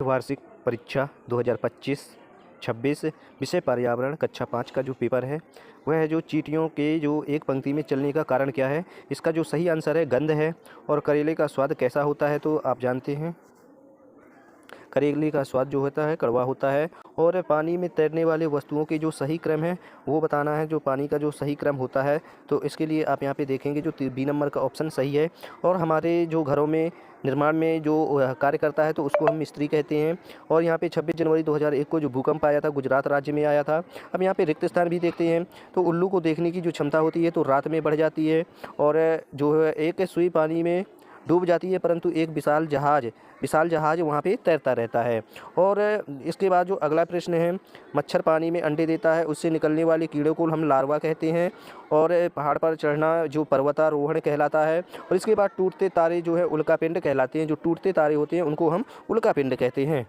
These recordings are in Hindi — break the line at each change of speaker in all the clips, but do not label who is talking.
वार्षिक परीक्षा 2025-26 विषय पर्यावरण कक्षा 5 का जो पेपर है वह है जो चींटियों के जो एक पंक्ति में चलने का कारण क्या है। इसका जो सही आंसर है गंध है। और करेले का स्वाद कैसा होता है तो आप जानते हैं करेले का स्वाद जो होता है कड़वा होता है। और पानी में तैरने वाले वस्तुओं के जो सही क्रम है वो बताना है, जो पानी का जो सही क्रम होता है। तो इसके लिए आप यहाँ पे देखेंगे जो बी नंबर का ऑप्शन सही है। और हमारे जो घरों में निर्माण में जो कार्य करता है तो उसको हम मिस्त्री कहते हैं। और यहाँ पे 26 जनवरी 2001 को जो भूकंप आया था गुजरात राज्य में आया था। अब यहाँ पे रिक्त स्थान भी देखते हैं तो उल्लू को देखने की जो क्षमता होती है तो रात में बढ़ जाती है। और जो है एक सुई पानी में डूब जाती है परंतु एक विशाल जहाज वहाँ पे तैरता रहता है। और इसके बाद जो अगला प्रश्न है, मच्छर पानी में अंडे देता है, उससे निकलने वाले कीड़ों को हम लार्वा कहते हैं। और पहाड़ पर चढ़ना जो पर्वतारोहण कहलाता है। और इसके बाद टूटते तारे जो है उल्कापिंड कहलाते हैं। जो टूटते तारे होते हैं उनको हम उल्कापिंड कहते हैं।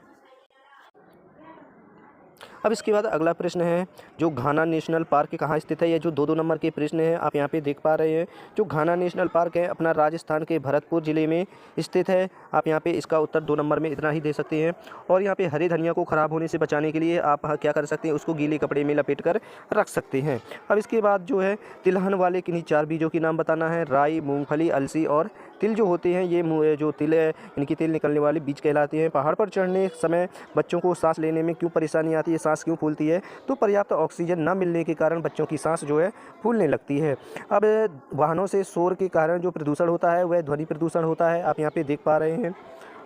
अब इसके बाद अगला प्रश्न है जो घाना नेशनल पार्क कहाँ स्थित है। ये जो 2-2 नंबर के प्रश्न हैं आप यहाँ पे देख पा रहे हैं। जो घाना नेशनल पार्क है अपना राजस्थान के भरतपुर ज़िले में स्थित है। आप यहाँ पे इसका उत्तर 2 नंबर में इतना ही दे सकते हैं। और यहाँ पे हरे धनिया को ख़राब होने से बचाने के लिए आप क्या कर सकते हैं, उसको गीले कपड़े में लपेट कर रख सकते हैं। अब इसके बाद जो है तिलहन वाले किन्हीं 4 बीजों के नाम बताना है। राई, मूँगफली, अलसी और तिल जो होते हैं ये जो तिल है इनकी तेल निकलने वाले बीज कहलाते हैं। पहाड़ पर चढ़ने समय बच्चों को सांस लेने में क्यों परेशानी आती है, सांस क्यों फूलती है, तो पर्याप्त ऑक्सीजन न मिलने के कारण बच्चों की सांस जो है फूलने लगती है। अब वाहनों से शोर के कारण जो प्रदूषण होता है वह ध्वनि प्रदूषण होता है, आप यहाँ पे देख पा रहे हैं।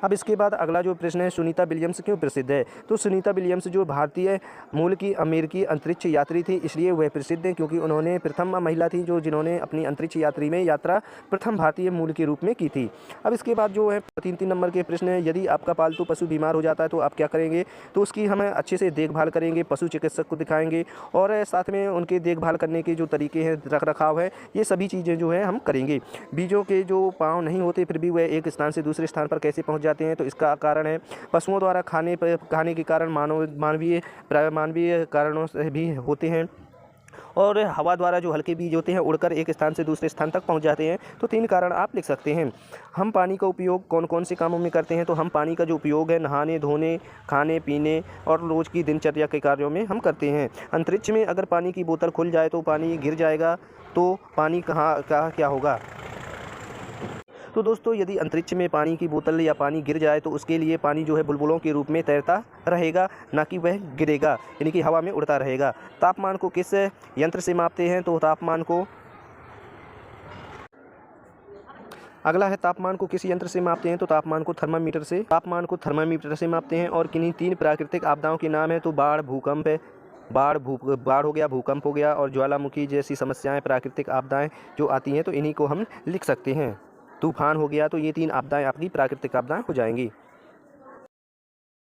अब इसके बाद अगला जो प्रश्न है सुनीता विलियम्स क्यों प्रसिद्ध है। तो सुनीता विलियम्स जो भारतीय मूल की अमेरिकी अंतरिक्ष यात्री थी इसलिए वह प्रसिद्ध है क्योंकि उन्होंने प्रथम महिला थी जो जिन्होंने अपनी अंतरिक्ष यात्री में यात्रा प्रथम भारतीय मूल के रूप में की थी। अब इसके बाद जो है 3-3 नंबर के प्रश्न है, यदि आपका पालतू पशु बीमार हो जाता है तो आप क्या करेंगे, तो उसकी हमें अच्छे से देखभाल करेंगे, पशु चिकित्सक को दिखाएंगे और साथ में उनके देखभाल करने के जो तरीके हैं, रख रखाव है, ये सभी चीज़ें जो है हम करेंगे। बीजों के जो पाँव नहीं होते फिर भी वह एक स्थान से दूसरे स्थान पर कैसे पहुँच जाते हैं, तो इसका कारण है पशुओं द्वारा खाने के कारण मानवीय कारणों से भी होते हैं। और हवा द्वारा जो हल्के बीज होते हैं उड़कर एक स्थान से दूसरे स्थान तक पहुंच जाते हैं। तो 3 कारण आप लिख सकते हैं। हम पानी का उपयोग कौन कौन से कामों में करते हैं, तो हम पानी का जो उपयोग है नहाने, धोने, खाने पीने और रोज़ की दिनचर्या के कार्यों में हम करते हैं। अंतरिक्ष में अगर पानी की बोतल खुल जाए तो पानी गिर जाएगा, तो पानी कहाँ क्या होगा। तो दोस्तों यदि अंतरिक्ष में पानी की बोतल या पानी गिर जाए तो उसके लिए पानी जो है बुलबुलों के रूप में तैरता रहेगा, ना कि वह गिरेगा, यानी कि हवा में उड़ता रहेगा। तापमान को किस यंत्र से मापते हैं, तो तापमान को किस यंत्र से मापते हैं, तो तापमान को थर्मामीटर से मापते हैं। और किन्हीं 3 प्राकृतिक आपदाओं के नाम है, तो बाढ़ हो गया, भूकंप हो गया और ज्वालामुखी जैसी समस्याएं प्राकृतिक आपदाएं जो आती हैं तो इन्हीं को हम लिख सकते हैं। तूफान हो गया, तो ये 3 आपदाएं आपकी प्राकृतिक आपदाएं हो जाएंगी।